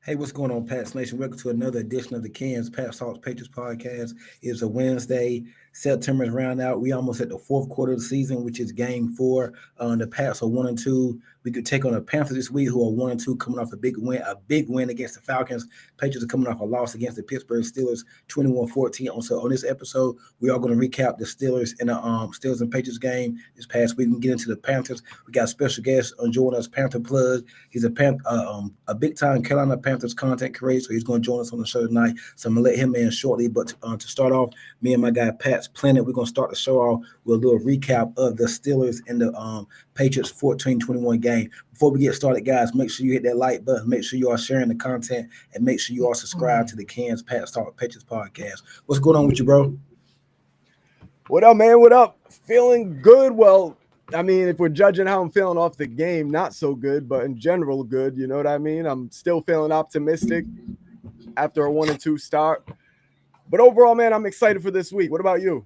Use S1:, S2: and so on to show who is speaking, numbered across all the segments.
S1: Hey, what's going on, Pats Nation? Welcome to another edition of the Cans Pat Salts Patriots podcast. It's a Wednesday. September's round out. We almost at the fourth quarter of the season, which is game four. The Pats are 1-2. We could take on the Panthers this week, who are 1-2, coming off a big win against the Falcons. Patriots are coming off a loss against the Pittsburgh Steelers, 21-14. So on this episode, we are going to recap the Steelers and the Steelers and Patriots game this past week. We can get into the Panthers. We got a special guest joining us, Panther Plug. He's a big-time Carolina Panthers content creator, so he's going to join us on the show tonight. So I'm going to let him in shortly. But to start off, me and my guy Pat's Planet, we're going to start the show off with a little recap of the Steelers and the Patriots 14-21 game. Before we get started, guys, make sure you hit that like button. Make sure you are sharing the content, and make sure you are subscribed to the Cans Pat Talk Patriots podcast. What's going on with you, bro?
S2: What up, man? What up? Feeling good? Well, I mean, if we're judging how I'm feeling off the game, not so good, but in general, good. You know what I mean? I'm still feeling optimistic after a 1-2 start. But overall, man, I'm excited for this week. What about you?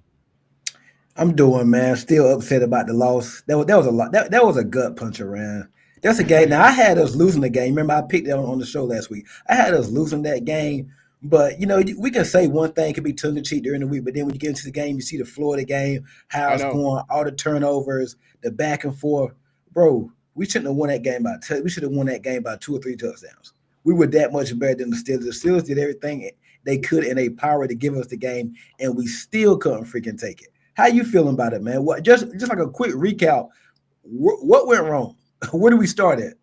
S1: I'm doing, man. Still upset about the loss. That was a lot. That was a gut puncher, man. That's a game. Now I had us losing the game. Remember, I picked that on the show last week. I had us losing that game. But, we can say one thing could be tongue-in-cheek during the week, but then when you get into the game, you see the flow of the game, how it's going, all the turnovers, the back and forth. Bro, we shouldn't have won that game we should have won that game by 2 or 3 touchdowns. We were that much better than the Steelers. The Steelers did everything they could in their power to give us the game, and we still couldn't freaking take it. How you feeling about it, man? What just like a quick recap, what went wrong? Where do we start at?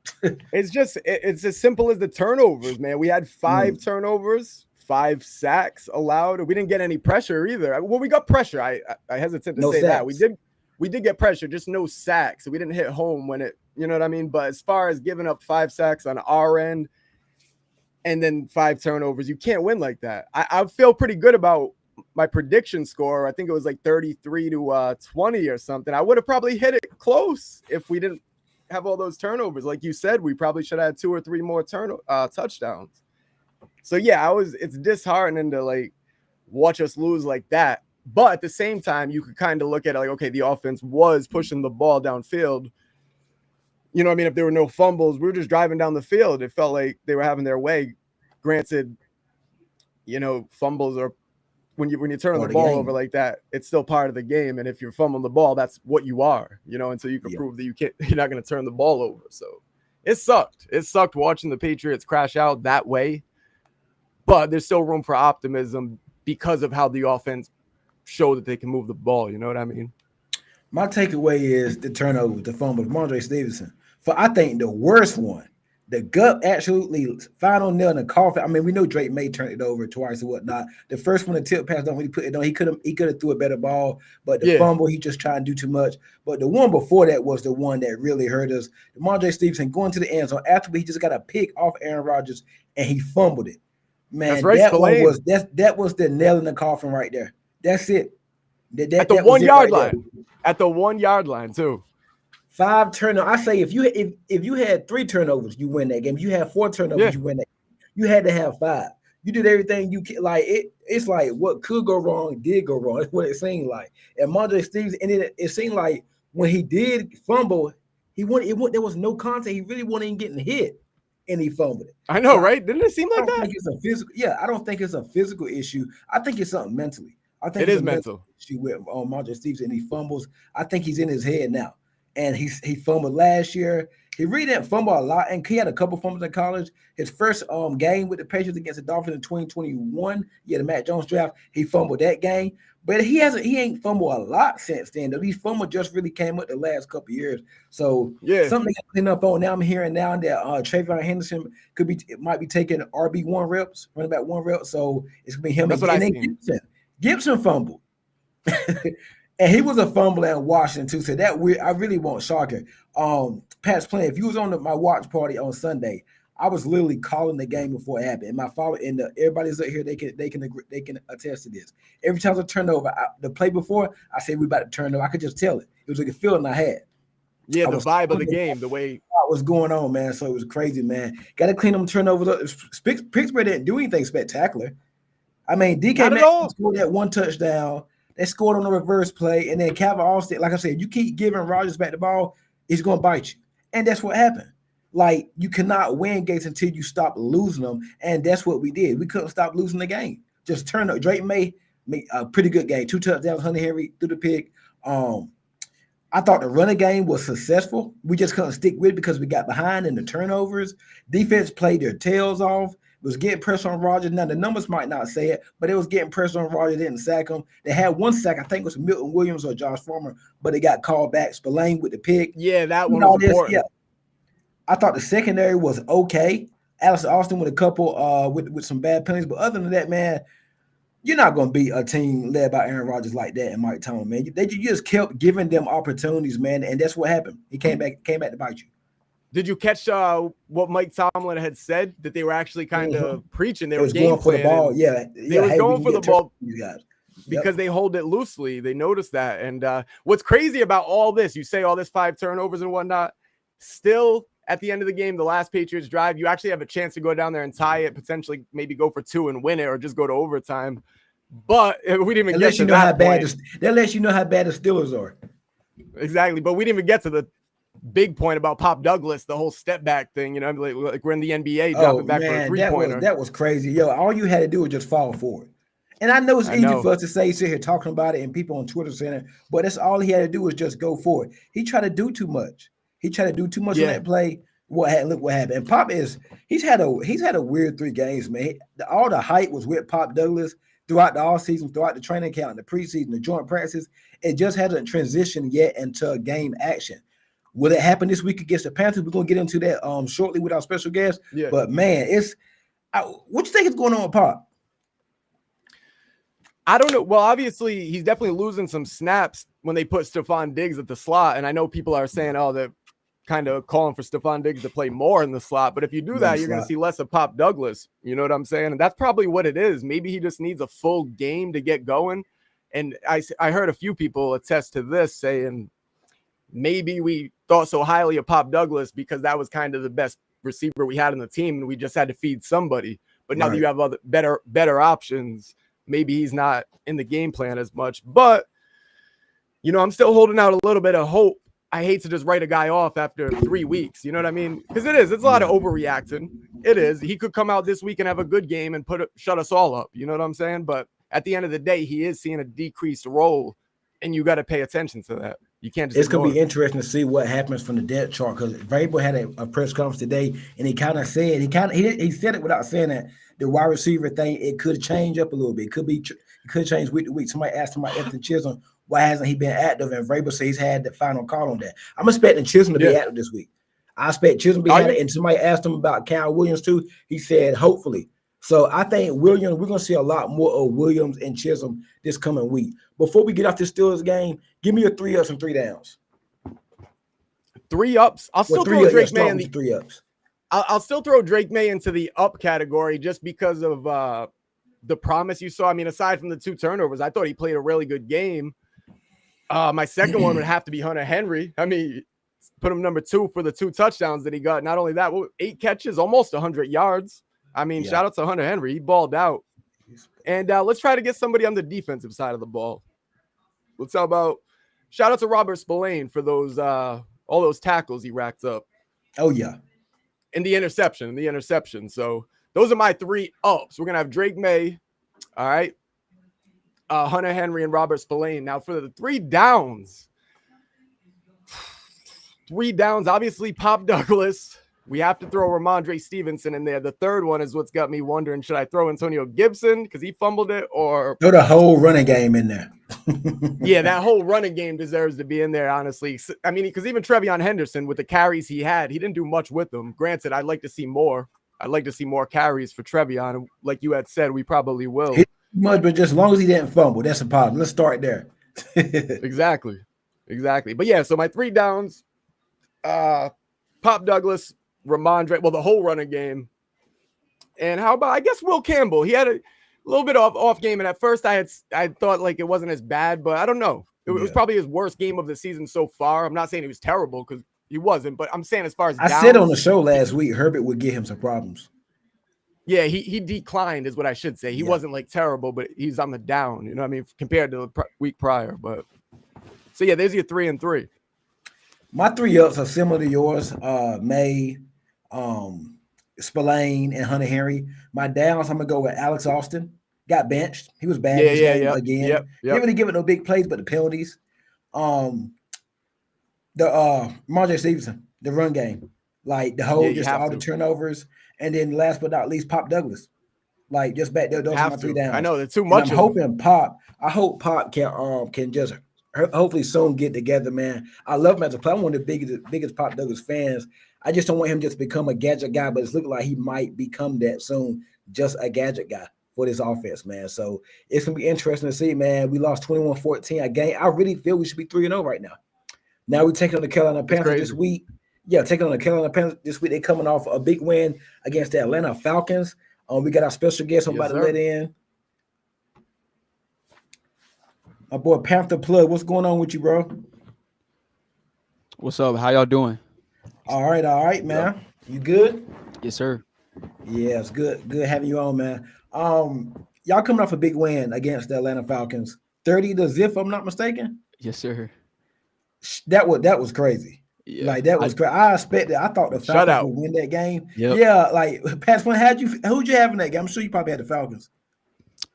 S2: It's as simple as the turnovers, man. We had 5 turnovers, 5 sacks allowed. We didn't get any pressure either. Well, we got pressure. I hesitate to say
S1: sacks.
S2: That. We did get pressure, just no sacks. We didn't hit home when it, you know what I mean? But as far as giving up 5 sacks on our end and then 5 turnovers, you can't win like that. I feel pretty good about my prediction score. I think it was like 33-20 or something. I would have probably hit it close if we didn't have all those turnovers. Like you said, we probably should have had 2 or 3 more touchdowns. So yeah, it's disheartening to like watch us lose like that. But at the same time, you could kind of look at it like, okay, the offense was pushing the ball downfield. You know what I mean? If there were no fumbles, we were just driving down the field. It felt like they were having their way. Granted, fumbles are when you turn the ball over like that, it's still part of the game. And if you're fumbling the ball, that's what you are, until you can prove that you're not going to turn the ball over. So it sucked. It sucked watching the Patriots crash out that way. But there's still room for optimism because of how the offense showed that they can move the ball. You know what I mean?
S1: My takeaway is the turnover, the fumble of Mondre Stevenson. For I think the worst one, the gut absolutely final nail in the coffin. I mean, we know Drake May turned it over twice or whatnot. The first one, the tip pass, when he put it on, he could have threw a better ball, but the fumble, he just tried to do too much. But the one before that was the one that really hurt us. Mondre Stevenson going to the end zone after he just got a pick off Aaron Rodgers and he fumbled it. Man,
S2: that's right,
S1: that was the nail in the coffin right there. That's it.
S2: At the 1 yard line. At the 1 yard line too.
S1: 5 turnovers. I say if you had 3 turnovers, you win that game. If you had 4 turnovers, you win that game. You had to have 5. You did everything you can. Like it's like what could go wrong did go wrong. That's what it seemed like. And Mondre Stevenson, and it seemed like when he did fumble, there was no contact. He really wasn't even getting hit, and he fumbled it.
S2: I know, right? Didn't it seem like that?
S1: I don't think it's a physical issue. I think it's something mentally. I think
S2: it is mental
S1: issue with Mondre Stevenson, and he fumbles. I think he's in his head now. And he fumbled last year. He really didn't fumble a lot, and he had a couple fumbles in college. His first game with the Patriots against the Dolphins in 2021, the Matt Jones draft, he fumbled that game. But he ain't fumbled a lot since then. Though these fumbles just really came up the last couple of years. So something to clean up on. Now I'm hearing now that Trayvon Henderson might be taking RB1 reps, running back 1 rep. So it's gonna be him.
S2: That's what I seen.
S1: Gibson fumbled. And he was a fumbler in Washington too. So that I really won't shock her. Pat's playing. If you was on my watch party on Sunday, I was literally calling the game before it happened. And my father and everybody's up here, they can attest to this. Every time I turned over, the play before, I said we about to turn over. I could just tell it. It was like a feeling I had.
S2: Yeah, the vibe of the game, the way
S1: what was going on, man. So it was crazy, man. Got to clean them turnovers up. Pittsburgh didn't do anything spectacular. I mean, DK Metcalf scored that 1 touchdown. They scored on the reverse play, and then Calvin Austin, like I said, you keep giving Rodgers back the ball, he's going to bite you. And that's what happened. Like, you cannot win games until you stop losing them, and that's what we did. We couldn't stop losing the game. Just turn up. Drake May made a pretty good game. 2 touchdowns, Hunter Henry threw the pick. I thought the running game was successful. We just couldn't stick with it because we got behind in the turnovers. Defense played their tails off. Was getting pressure on Rodgers. Now, the numbers might not say it, but it was getting pressure on Rodgers. Didn't sack him. They had one sack. I think it was Milton Williams or Josh Farmer, but they got called back. Spillane with the pick.
S2: Yeah, that one was important.
S1: Yeah. I thought the secondary was okay. Alistair Austin with a couple with some bad penalties, but other than that, man, you're not going to beat a team led by Aaron Rodgers like that and Mike Tomlin, man. You just kept giving them opportunities, man, and that's what happened. He came back to bite you.
S2: Did you catch what Mike Tomlin had said, that they were actually kind of preaching? They were
S1: going for the ball. Yeah,
S2: they were going for the ball.
S1: You guys.
S2: Because they hold it loosely. They noticed that. And what's crazy about all this, you say all this 5 turnovers and whatnot, still at the end of the game, the last Patriots drive, you actually have a chance to go down there and tie it, potentially maybe go for 2 and win it, or just go to overtime. But we didn't even get to that point.
S1: That lets you know how bad the Steelers are.
S2: Exactly. But we didn't even get to the big point about Pop Douglas, the whole step back thing, like we're in the NBA dropping back for a 3-pointer.
S1: That was crazy. Yo, all you had to do was just fall forward. And I know it's easy for us to sit here talking about it and people on Twitter saying it, but that's all he had to do was just go for it. He tried to do too much. On that play. Look what happened. And Pop he's had a weird 3 games, man. All the hype was with Pop Douglas throughout the offseason, throughout the training camp, the preseason, the joint practices. It just hasn't transitioned yet into game action. Will it happen this week against the Panthers? We're gonna get into that shortly with our special guest.
S2: Yeah.
S1: But man, what you think is going on with Pop?
S2: I don't know. Well, obviously, he's definitely losing some snaps when they put Stephon Diggs at the slot. And I know people are saying, they're kind of calling for Stephon Diggs to play more in the slot. But if you do that, you're going to see less of Pop Douglas. You know what I'm saying? And that's probably what it is. Maybe he just needs a full game to get going. And I heard a few people attest to this, saying maybe we thought so highly of Pop Douglas because that was kind of the best receiver we had in the team, and we just had to feed somebody. But now that you have other better options, maybe he's not in the game plan as much. But, I'm still holding out a little bit of hope. I hate to just write a guy off after 3 weeks. You know what I mean? Because it's a lot of overreacting. It is. He could come out this week and have a good game and shut us all up. You know what I'm saying? But at the end of the day, he is seeing a decreased role, and you got to pay attention to that. You can't just.
S1: It's going to be interesting to see what happens from the depth chart, because Vrabel had a press conference today, and he kind of said he said it without saying that the wide receiver thing, it could change up a little bit. It could change week to week. Somebody asked him about Anthony Chisholm, why hasn't he been active? And Vrabel says he's had the final call on that. I'm expecting Chisholm to be active this week. I expect Chisholm to be active. And somebody asked him about Cal Williams too. He said hopefully. So I think Williams, we're going to see a lot more of Williams and Chisholm this coming week. Before we get off this Steelers game, give me your 3 ups and 3 downs.
S2: 3 ups. I'll still throw Drake May in the
S1: 3 ups.
S2: I'll still throw Drake May into the up category just because of the promise you saw. I mean, aside from the 2 turnovers, I thought he played a really good game. My second one would have to be Hunter Henry. I mean, put him number 2 for the 2 touchdowns that he got. Not only that, 8 catches, almost 100 yards. I mean, shout out to Hunter Henry. He balled out. And let's try to get somebody on the defensive side of the ball. Let's talk about shout out to Robert Spillane for those all those tackles he racked up.
S1: Oh, yeah.
S2: And the interception. So those are my 3 ups. We're going to have Drake May. All right. Hunter Henry and Robert Spillane. Now for the 3 downs. 3 downs, obviously Pop Douglas. We have to throw Ramondre Stevenson in there. The third one is what's got me wondering, should I throw Antonio Gibson because he fumbled it, or
S1: throw the whole running game in there?
S2: Yeah, that whole running game deserves to be in there, honestly. I mean, because even Trevion Henderson, with the carries he had, he didn't do much with them. Granted, I'd like to see more. I'd like to see more carries for Trevion. Like you had said, we probably will.
S1: Much, but just as long as he didn't fumble, that's a problem. Let's start there.
S2: Exactly. But yeah, so my 3 downs, Pop Douglas, Ramondre, the whole running game. And how about, I guess, Will Campbell? He had a little bit off game, and at first I thought like it wasn't as bad, but I don't know. It was probably his worst game of the season so far. I'm not saying he was terrible because he wasn't, but I'm saying as far as
S1: I said on the show last week, Herbert would give him some problems.
S2: Yeah, he declined is what I should say. He wasn't like terrible, but he's on the down, you know what I mean, compared to the week prior. But so yeah, there's your 3 and 3.
S1: My 3 ups are similar to yours. May, Spillane and Hunter Henry. My downs, I'm gonna go with Alex Austin. Got benched. He was bad
S2: Yeah,
S1: this
S2: yeah,
S1: game
S2: yep,
S1: again.
S2: yep,
S1: Didn't
S2: yep.
S1: really give it no big plays, but the penalties. Um, the Marjorie Stevenson, the run game, like the
S2: Yeah,
S1: whole,
S2: you
S1: just
S2: have
S1: all the
S2: to.
S1: turnovers, and then last but not least, Pop Douglas. Like just back there, those are my
S2: Have
S1: three
S2: to. I
S1: downs.
S2: know there's too
S1: And I'm
S2: much of them.
S1: hoping Pop. I hope Pop can just hopefully soon get together, man. I love him as a player. I'm one of the biggest Pop Douglas fans. I just don't want him just to become a gadget guy, but it's looking like he might become that soon, just a gadget guy for this offense, man. So it's gonna be interesting to see, man. We lost 21-14 a game. I really feel we should be 3-0 right now. Now we're taking on the Carolina
S2: It's
S1: Panthers this
S2: crazy.
S1: week. Yeah, taking on the Carolina Panthers this week. They're coming off a big win against the Atlanta Falcons. We got our special guest I'm
S2: Yes,
S1: about to
S2: sir.
S1: let in. My boy Panther Plug. What's going on with you, bro?
S3: What's up? How y'all doing?
S1: All right,
S2: Yep.
S1: man. You good?
S3: Yes, sir.
S1: Yeah, it's good. Good having you on, man. Y'all coming off a big win against the Atlanta Falcons. 30-0, if I'm not mistaken.
S3: Yes, sir.
S1: That was crazy.
S3: Yeah.
S1: Like that was crazy. I thought the Falcons
S2: Shutout.
S1: would win that game.
S3: Yep.
S1: Yeah, like past one, who'd you have in that game? I'm sure you probably had the Falcons.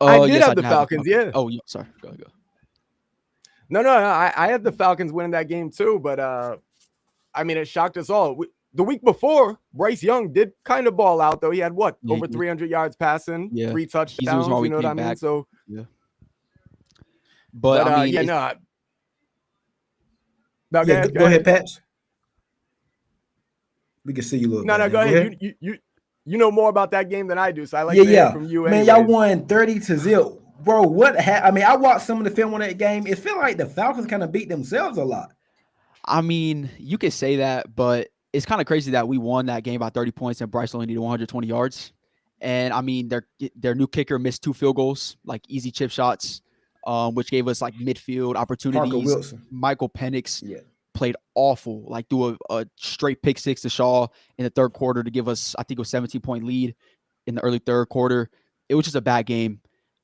S2: I did
S3: Yes,
S2: have the
S3: did
S2: Falcons, yeah.
S3: Oh, yeah. Sorry. Go.
S2: No. I had the Falcons winning that game too, but I mean, it shocked us all. The week before, Bryce Young did kind of ball out, though. He had what,
S3: Yeah,
S2: over 300 yards passing,
S3: Yeah.
S2: 3
S3: He's
S2: touchdowns.
S3: always
S2: You know what I
S3: came
S2: mean?
S3: back.
S2: So,
S3: Yeah.
S2: but
S3: I mean,
S2: yeah,
S3: it's-
S2: no.
S1: Yeah, go ahead, Pats. We can see you a little
S2: No,
S1: bit.
S2: go ahead. You know more about that game than I do, so I like
S1: Yeah,
S2: to hear
S1: yeah.
S2: from you.
S1: Man,
S2: Anyways.
S1: y'all won 30-0. Bro, I mean, I watched some of the film on that game. It felt like the Falcons kind of beat themselves a lot.
S3: I mean, you could say that, but it's kind of crazy that we won that game by 30 points and Bryce only needed 120 yards. And I mean, their new kicker missed 2 field goals, like easy chip shots, which gave us like midfield opportunities.
S1: Parker Wilson.
S3: Michael Penix
S1: Yeah.
S3: played awful, like threw a straight pick six to Shaw in the third quarter to give us, I think it was 17-point lead in the early third quarter. It was just a bad game.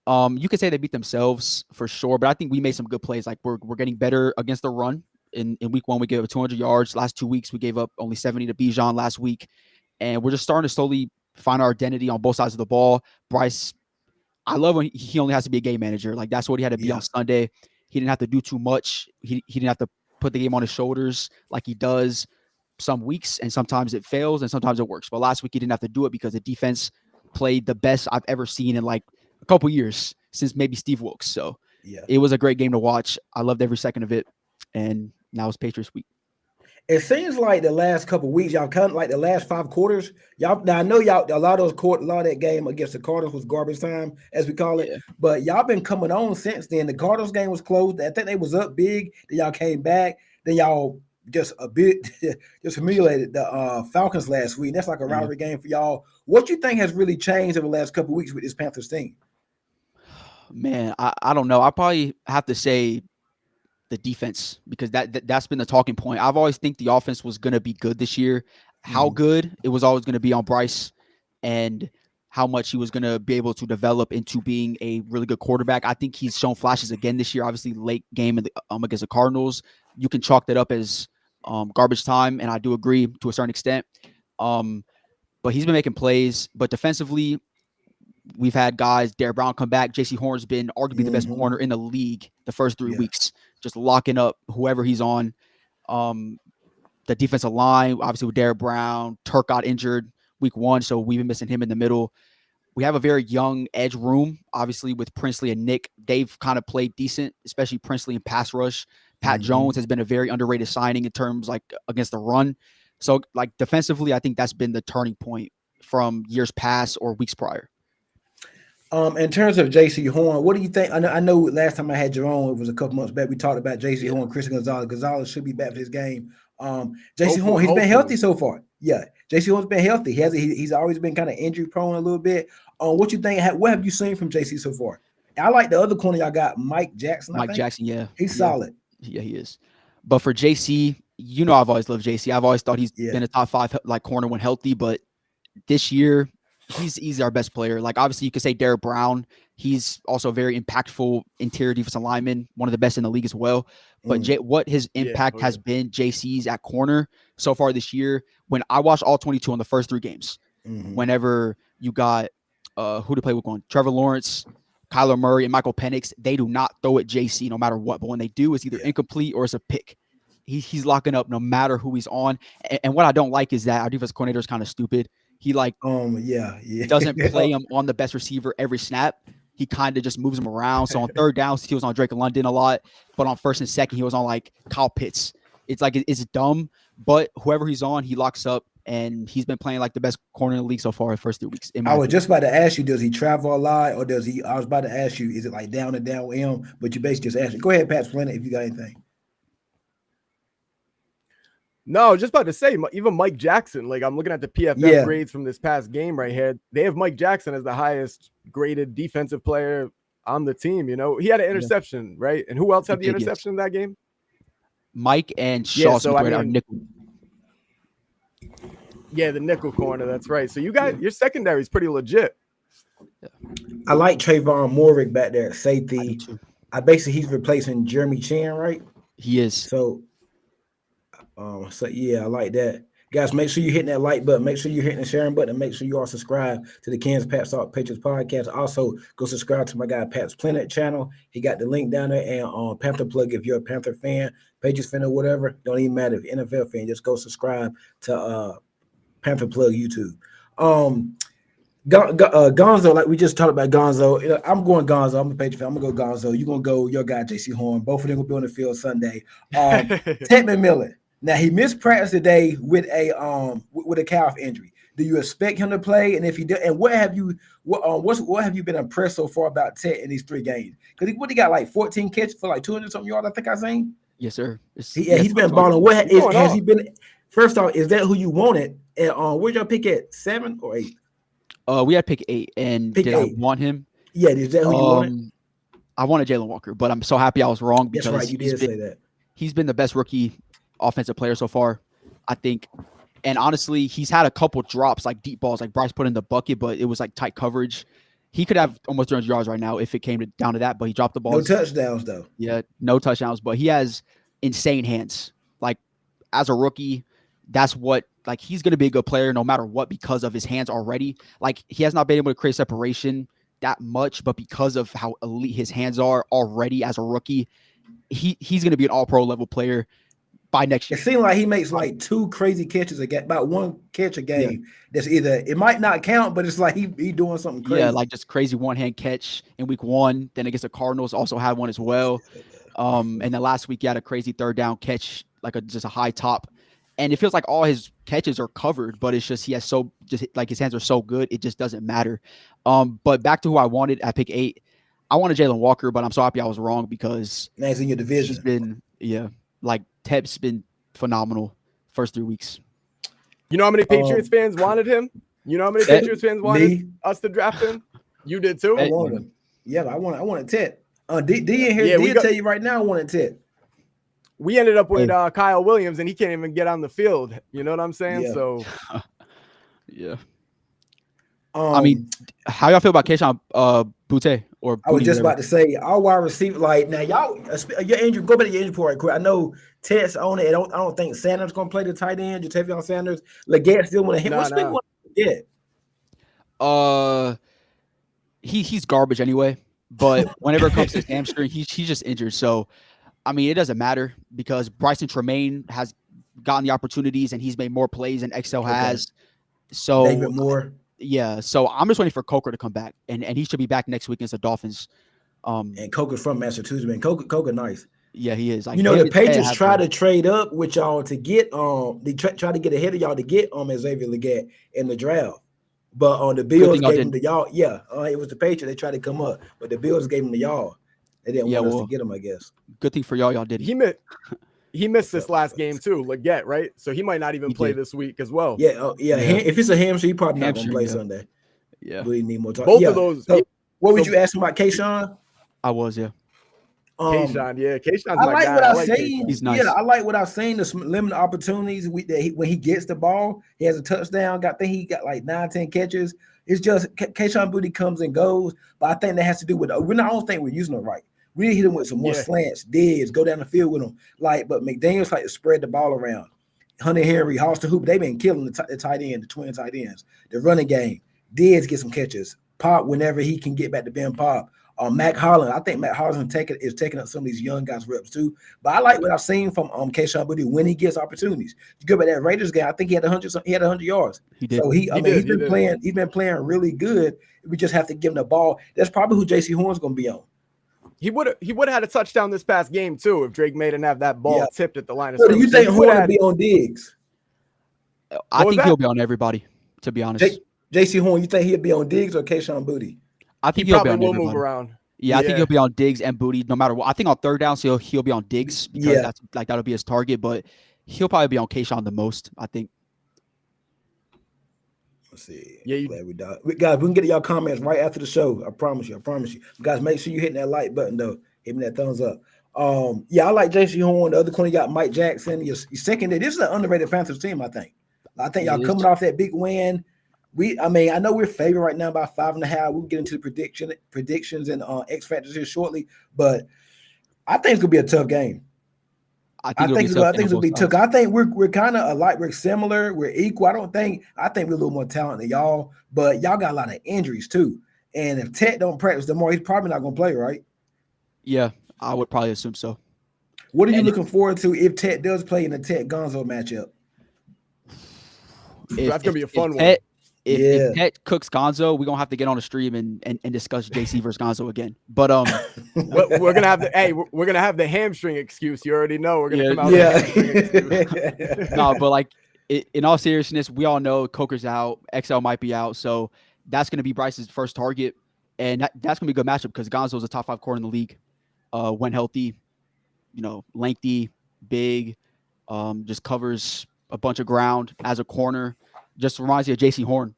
S3: You could say they beat themselves for sure, but I think we made some good plays. Like we're getting better against the run. In week 1, we gave up 200 yards. Last 2 weeks, we gave up only 70 to Bijan last week. And we're just starting to slowly find our identity on both sides of the ball. Bryce, I love when he only has to be a game manager. Like that's what he had to be on Sunday. He didn't have to do too much. He didn't have to put the game on his shoulders like he does some weeks, and sometimes it fails and sometimes it works. But last week he didn't have to do it because the defense played the best I've ever seen in like a couple years since maybe Steve Wilkes. So it was a great game to watch. I loved every second of it. And now it's Patriots week.
S1: It seems like the last couple of weeks, y'all kind of like the last 5 quarters. Y'all now I know y'all a lot of that game against the Cardinals was garbage time, as we call it.
S3: Yeah.
S1: But y'all been coming on since then. The Cardinals game was closed. I think they was up big. Then y'all came back. Then y'all just a bit just humiliated the Falcons last week. That's like a rivalry game for y'all. What you think has really changed over the last couple of weeks with this Panthers team?
S3: Man, I don't know. I probably have to say the defense, because that's been the talking point. I've always think the offense was going to be good this year. How good, it was always going to be on Bryce, and how much he was going to be able to develop into being a really good quarterback. I think he's shown flashes again this year. Obviously, late game against the Cardinals, you can chalk that up as garbage time, and I do agree to a certain extent. But he's been making plays. But defensively, we've had guys, Derek Brown come back. J.C. Horn's been arguably the best corner in the league the first 3 weeks, just locking up whoever he's on. The defensive line, obviously with Derek Brown, Turk got injured week 1, so we've been missing him in the middle. We have a very young edge room, obviously with Princely and Nick. They've kind of played decent, especially Princely in pass rush. Pat Jones has been a very underrated signing in terms like against the run. So like defensively, I think that's been the turning point from years past or weeks prior.
S1: In terms of J.C. Horn, what do you think? I know last time I had Jerome, it was a couple months back. We talked about J.C. Horn, Christian Gonzalez. Gonzalez should be back for this game. J.C. Horn, he's been healthy so far. Yeah, J.C. Horn's been healthy. He's always been kind of injury prone a little bit. What you think? What have you seen from J.C. so far? I like the other corner y'all got, Mike Jackson.
S3: Mike Jackson, yeah,
S1: he's solid.
S3: Yeah, he is. But for J.C., you know, I've always loved J.C. I've always thought he's been a top 5 like corner when healthy, but this year he's our best player. Like, obviously, you could say Derrick Brown. He's also a very impactful interior defensive lineman, one of the best in the league as well. But what his impact has been, JC's at corner so far this year. When I watched all 22 on the first 3 games, whenever you got who to play with one, Trevor Lawrence, Kyler Murray, and Michael Penix, they do not throw at JC no matter what. But when they do, it's either incomplete or it's a pick. He's locking up no matter who he's on. And what I don't like is that our defense coordinator is kind of stupid. He doesn't play him on the best receiver every snap. He kind of just moves him around. So on third downs, he was on Drake London a lot. But on first and second, he was on like Kyle Pitts. It's like it's dumb. But whoever he's on, he locks up. And he's been playing like the best corner in the league so far the first 3 weeks.
S1: I was just about to ask you, does he travel a lot, or does he? I was about to ask you, is it like down and down with him? But you basically just asked me. Go ahead, Pat Splendid, if you got anything.
S2: No, just about to say, even Mike Jackson. Like, I'm looking at the PFF grades from this past game right here. They have Mike Jackson as the highest graded defensive player on the team. You know, he had an interception, right? And who else had the interception in that game?
S3: Mike and Shaw. Nickel.
S2: Yeah, the nickel corner. That's right. So you got your secondary is pretty legit.
S1: I like Trayvon Moorick back there at safety. I basically he's replacing Jeremy Chin, right?
S3: He is.
S1: So yeah, I like that. Guys, make sure you're hitting that like button. Make sure you're hitting the sharing button. And make sure you all subscribe to the Kansas Patriots podcast. Also, go subscribe to my guy Pat's Planet channel. He got the link down there. And Panther plug, if you're a Panther fan, Patriots fan, or whatever, don't even matter if you're an NFL fan. Just go subscribe to Panther plug YouTube. Gonzo, like we just talked about Gonzo. You know, I'm going Gonzo. I'm a Patriot fan. I'm gonna go Gonzo. You're gonna go your guy JC Horn. Both of them will be on the field Sunday. Ted McMillan. Now he missed practice today with a calf injury. Do you expect him to play? And if he does, and what have you been impressed so far about Ted in these 3 games? Because he got like 14 catches for like 200 something yards. I think I seen.
S3: Yes, sir.
S1: He's been balling. What has he been? First off, is that who you wanted? And where'd y'all pick at 7 or 8?
S3: We had pick 8, and did I want him?
S1: Yeah, is that who you wanted?
S3: I wanted Jalen Walker, but I'm so happy I was wrong because
S1: that's right. You did say that.
S3: He's been the best rookie offensive player so far, I think. And honestly, he's had a couple drops, like deep balls, like Bryce put in the bucket, but it was like tight coverage. He could have almost 300 yards right now if it came down to that, but he dropped the ball.
S1: No touchdowns, though.
S3: Yeah, no touchdowns, but he has insane hands. Like, as a rookie, that's what, like, he's going to be a good player no matter what because of his hands already. Like, he has not been able to create separation that much, but because of how elite his hands are already as a rookie, he's going to be an all-pro level player by next year.
S1: It seems like he makes like 2 crazy catches a game, about 1 catch a game. That's either, it might not count, but it's like he doing something crazy.
S3: Yeah, like just crazy one-hand catch in week 1. Then against the Cardinals, also had one as well. And then last week he had a crazy third down catch, like just a high top. And it feels like all his catches are covered, but it's just his hands are so good, it just doesn't matter. But back to who I wanted at pick 8, I wanted Jalen Walker, but I'm so happy I was wrong because
S1: now he's in your division.
S3: He's been, like Tep's been phenomenal first 3 weeks.
S2: You know how many Patriots fans wanted him? You know how many Patriots fans wanted us to draft him? You did too?
S1: I wanted him. Yeah, I wanted Ted. D in here, D tell you right now I wanted Ted.
S2: We ended up with Kyle Williams, and he can't even get on the field. You know what I'm saying?
S1: Yeah.
S2: So,
S3: yeah. I mean, how y'all feel about Keyshawn Butte? Or
S1: I was just about to say, our wide receiver, like now, y'all, your injury. Go back to your injury report right quick. I know Ted's on it. I don't think Sanders gonna play the tight end. Jatavion Sanders, Leggett still want to hit. What's big one? Yeah.
S3: He's garbage anyway. But whenever it comes to his hamstring, he's just injured. So, I mean, it doesn't matter because Bryson Tremaine has gotten the opportunities and he's made more plays than XL has. So
S1: David Moore.
S3: Yeah. So I'm just waiting for Coker to come back, and he should be back next week against the Dolphins.
S1: And Coker's from Massachusetts, man. Coker nice.
S3: Yeah, he is. Like,
S1: the Patriots try to trade up with y'all to get they try to get ahead of y'all to get Xavier Leggett in the draft. But the Bills gave him to y'all. Yeah, it was the Patriots. They tried to come up, but the Bills gave him to y'all. They didn't want us to get him, I guess.
S3: Good thing for y'all did.
S2: He missed this last game too, Leggett, right? So he might not even play this week as well.
S1: Yeah, If it's a hamstring, he probably not going to play Sunday.
S3: Yeah,
S1: we need more time.
S2: Both of those.
S1: So, what would you ask him about Keyshawn?
S3: I was, yeah.
S2: Kayshawn, yeah, Kayshawn's
S1: I
S2: my
S1: like
S2: guy.
S1: what
S2: I
S1: I've
S2: like
S1: seen.
S2: Kayshawn.
S3: He's nice.
S1: Yeah, I like what I've seen. The limited opportunities when he gets the ball, he has a touchdown. I think he got like 9-10 catches. It's just Kayshawn Boutte comes and goes, but I think that has to do with I don't think we're using it right. We need to hit him with some more slants, digs, go down the field with him. But McDaniels like to spread the ball around. Hunter Henry, Austin Hooper, they've been killing the tight end, the twin tight ends, the running game. Diggs get some catches. Pop whenever he can get back to being Pop. Mac Holland, I think Mac Holland is taking up some of these young guys' reps too. But I like what I've seen from Kayshawn Boutte when he gets opportunities. You go by that Raiders game, I think he had 100 yards.
S3: He did.
S1: So he's been playing really good. We just have to give him the ball. That's probably who JC Horn's gonna be on.
S2: He would have had a touchdown this past game too if Drake May didn't have that ball tipped at the line of
S1: scrimmage.
S2: scrimmage.
S1: Do you think Horn will be on Diggs?
S3: I think he'll be on everybody, to be honest.
S1: JC Horn, you think he'll be on Diggs or Kayshawn Boutte?
S3: I think
S2: he
S3: he'll be on
S2: will
S3: everybody.
S2: Move around.
S3: Yeah, I think he'll be on Diggs and Boutte no matter what. I think on third down, so he'll be on Diggs because that'll be his target, but he'll probably be on Kayshawn the most, I think.
S1: Let's see.
S2: Yeah,
S1: Glad we died. Guys, we can get y'all comments right after the show. I promise you. Guys, make sure you hitting that like button though. Hit me that thumbs up. I like JC Horn. The other corner, you got Mike Jackson. Your second day. This is an underrated Panthers team, I think. Y'all coming off that big win. I know we're favored right now by 5.5. We'll get into the predictions and X factors here shortly, but I think it's gonna be a tough game. I think it's gonna be tough. I think we're kind of alike. We're similar. We're equal. I think we're a little more talented than y'all, but y'all got a lot of injuries too. And if Ted don't practice tomorrow, he's probably not gonna play, right?
S3: Yeah, I would probably assume so.
S1: What are you looking forward to if Ted does play in the Ted Gonzo matchup?
S2: That's gonna be a fun one.
S3: If Ted cooks Gonzo, we're gonna have to get on a stream and discuss JC versus Gonzo again. But
S2: we're gonna have the hamstring excuse. You already know we're gonna come out with the hamstring excuse.
S3: No, but like in all seriousness, we all know Coker's out, XL might be out, so that's gonna be Bryce's first target, and that's gonna be a good matchup because Gonzo's a top 5 corner in the league. When healthy, lengthy, big, just covers a bunch of ground as a corner. Just reminds you of JC Horn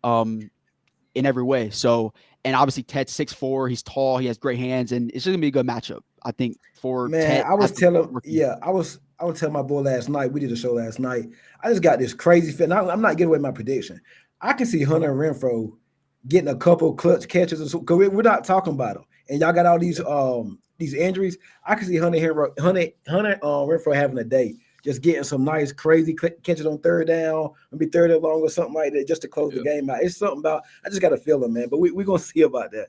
S3: in every way. So, and obviously Ted's 6'4", he's tall, he has great hands, and it's just gonna be a good matchup, I think, for Ted. I was telling my boy last night, we did a show last night. I just got this crazy feeling. I'm not giving away my prediction. I can see Hunter Renfrow getting a couple clutch catches because we're not talking about him. And y'all got all these injuries. I can see Hunter Renfrow having a day. Just getting some nice, crazy catches on third down, maybe third and long or something like that, just to close the game out. It's something about I just got a feeling, man. But we're gonna see about that.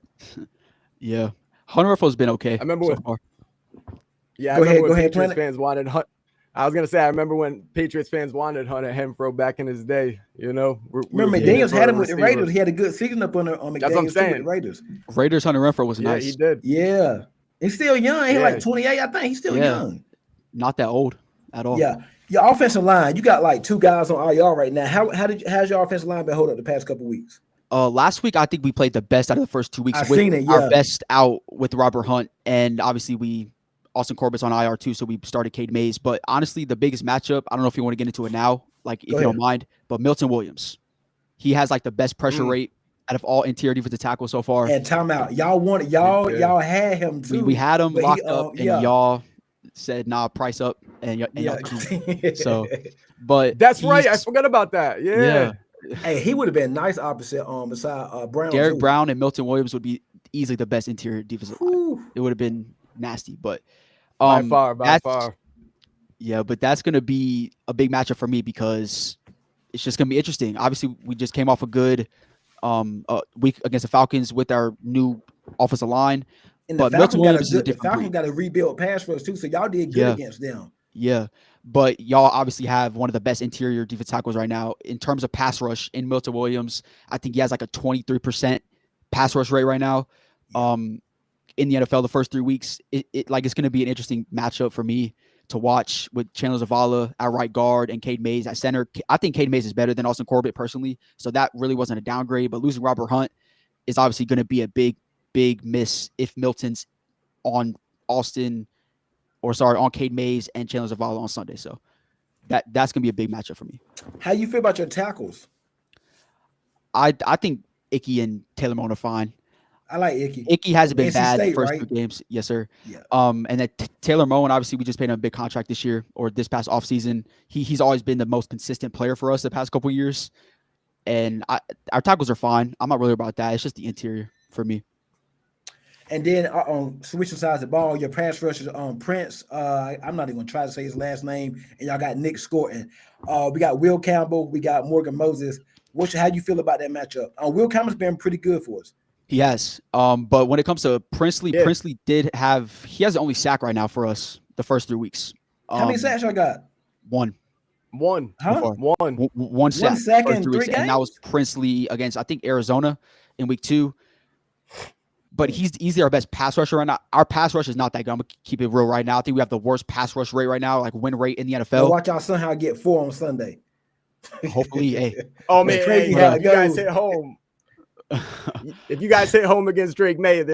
S3: Yeah, Hunter Renfrow's been okay.
S2: I remember
S3: so far.
S2: Yeah, go ahead. Patriots fans wanted Hunt. I was gonna say I remember when Patriots fans wanted Hunter Renfrow back in his day. Remember
S1: McDaniels had him with the Raiders. He had a good season up on McDaniels.
S2: That's what I'm saying.
S1: With the Raiders.
S3: Raiders Hunter Renfrow was nice.
S2: Yeah, he did.
S1: Yeah, he's still young. He's like 28, I think. He's still young.
S3: Not that old at all.
S1: Yeah. Your offensive line, you got like 2 guys on IR right now. How's your offensive line been holding up the past couple weeks?
S3: Last week I think we played the best out of the first 2 weeks.
S1: I've seen it,
S3: our best out with Robert Hunt, and obviously Austin Corbett's on IR too, so we started Cade Mays. But honestly, the biggest matchup, I don't know if you want to get into it now, like if you don't mind, but Milton Williams. He has like the best pressure rate out of all interior defensive tackles so far.
S1: And timeout. Y'all had him too.
S3: We had him locked up, and y'all said, nah, price up, and y'all so, but
S2: that's right. I forgot about that. Yeah.
S1: Hey, he would have been nice opposite beside Brown.
S3: Derek Brown and Milton Williams would be easily the best interior defensive line. It would have been nasty, but
S2: by far.
S3: Yeah, but that's gonna be a big matchup for me because it's just gonna be interesting. Obviously, we just came off a good week against the Falcons with our new offensive line.
S1: And
S3: but Milton Williams is a different
S1: Falcons got a rebuild pass rush too, so y'all did good against them.
S3: Yeah, but y'all obviously have one of the best interior defensive tackles right now in terms of pass rush in Milton Williams. I think he has like a 23% pass rush rate right now. In the NFL, the first 3 weeks, it's going to be an interesting matchup for me to watch with Chandler Zavala at right guard and Cade Mays at center. I think Cade Mays is better than Austin Corbett personally, so that really wasn't a downgrade. But losing Robert Hunt is obviously going to be a big miss if Milton's on on Cade Mays and Chandler Zavala on Sunday. So that's gonna be a big matchup for me.
S1: How you feel about your tackles?
S3: I think Icky and Taylor Moan are fine.
S1: I like Icky.
S3: Icky hasn't been
S1: NC
S3: bad the
S1: State,
S3: first
S1: right?
S3: 2 games. Yes, sir.
S1: Yeah.
S3: And then Taylor Moen, obviously, we just paid him a big contract this year or this past offseason. He's always been the most consistent player for us the past couple of years. And our tackles are fine. I'm not really about that. It's just the interior for me.
S1: And then switching sides of the ball, your pass rushers Prince. I'm not even gonna try to say his last name. And y'all got Nick Scorton. We got Will Campbell. We got Morgan Moses. How do you feel about that matchup? Will Campbell's been pretty good for us.
S3: He has. But when it comes to Princely, Princely he has the only sack right now for us the first 3 weeks.
S1: How many sacks y'all got?
S3: One.
S1: Huh?
S3: One sack.
S1: 1 sack in 3 games?
S3: And that was Princely against, I think, Arizona in week 2. But he's easily our best pass rusher right now. Our pass rush is not that good. I'm going to keep it real right now. I think we have the worst pass rush rate right now, like win rate in the NFL.
S1: Well, watch out somehow get 4 on Sunday.
S3: Hopefully, hey.
S2: Oh, man, if you guys hit home. If you guys hit home against Drake May,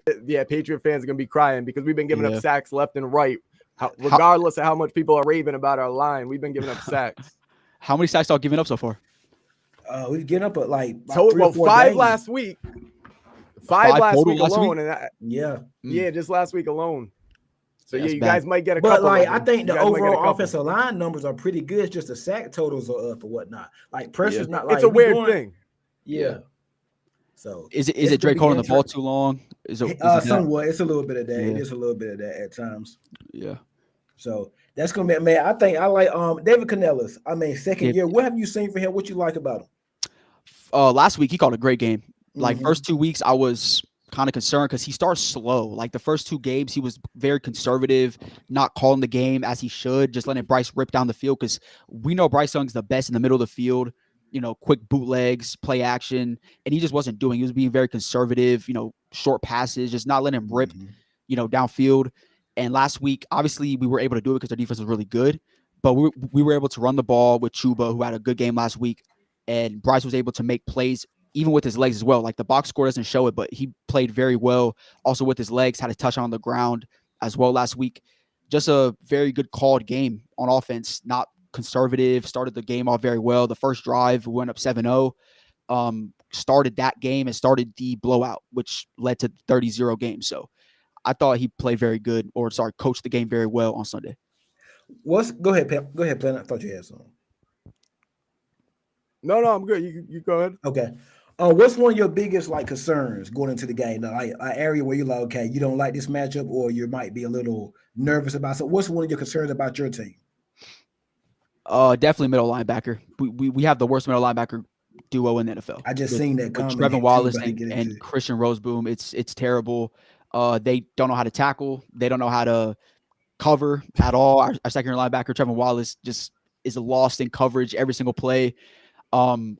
S2: Patriot fans are going to be crying because we've been giving up sacks left and right. Regardless of how much people are raving about our line, we've been giving up sacks.
S3: How many sacks y'all given up so far?
S1: We've given up at like
S2: 5
S1: games.
S2: last week. 5 last week alone.
S1: And
S2: just last week alone. So
S3: that's
S2: you
S3: bad.
S2: guys might get a
S1: but
S2: couple.
S1: Like I think the overall offensive line numbers are pretty good. It's just the sack totals are up or whatnot. Like pressure's not like
S2: it's a weird thing.
S1: Yeah. So
S3: is it Drake holding the ball too long? Is it
S1: somewhat? It's a little bit of that.
S3: Yeah.
S1: It is a little bit of that at times.
S3: Yeah.
S1: So that's gonna be man. I think I like David Canellis. I mean, second year. What have you seen for him? What you like about him?
S3: Last week he called a great game. Like first 2 weeks, I was kind of concerned because he starts slow. Like the first 2 games, he was very conservative, not calling the game as he should, just letting Bryce rip down the field because we know Bryce Young's the best in the middle of the field. Quick bootlegs, play action, and he just wasn't doing. He was being very conservative. Short passes, just not letting him rip. Downfield. And last week, obviously, we were able to do it because our defense was really good. But we were able to run the ball with Chuba, who had a good game last week, and Bryce was able to make plays even with his legs as well. Like the box score doesn't show it, but he played very well. Also with his legs, had a touch on the ground as well last week. Just a very good called game on offense, not conservative, started the game off very well. The first drive, we went up 7-0, started that game and started the blowout, which led to 30-0 game. So I thought he played very good, coached the game very well on Sunday.
S1: Go ahead, Pep. Go ahead, Plan. I thought you had something.
S2: No, I'm good. You go ahead.
S1: Okay. What's one of your biggest concerns going into the game? Like an area where you're like, okay, you don't like this matchup, or you might be a little nervous about something. What's one of your concerns about your team?
S3: Definitely middle linebacker. We have the worst middle linebacker duo in the NFL.
S1: I just seen that comment.
S3: Trevin Wallace and Christian Roseboom. It's terrible. They don't know how to tackle. They don't know how to cover at all. Our secondary linebacker, Trevin Wallace, just is lost in coverage every single play.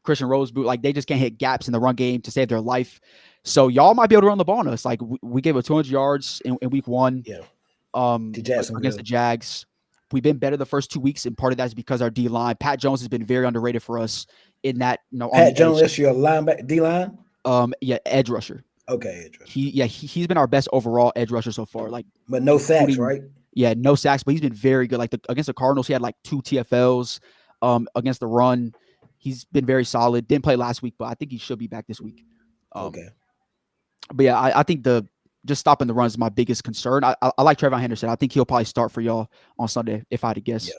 S3: Christian Roseboom, they just can't hit gaps in the run game to save their life. So y'all might be able to run the ball on us. We gave up 200 yards in week 1.
S1: Yeah.
S3: Against the Jags. We've been better the first 2 weeks, and part of that is because our D-line. Pat Jones has been very underrated for us in that.
S1: Pat Jones, that's your linebacker, D-line?
S3: Edge rusher.
S1: Okay, edge rusher.
S3: He's been our best overall edge rusher so far.
S1: But no sacks, right?
S3: Yeah, no sacks, but he's been very good. Against the Cardinals, he had 2 TFLs. Against the run, he's been very solid. Didn't play last week, but I think he should be back this week.
S1: Okay.
S3: But yeah, I think just stopping the run is my biggest concern. I like Trayvon Henderson. I think he'll probably start for y'all on Sunday, if I had to guess.
S1: Yeah.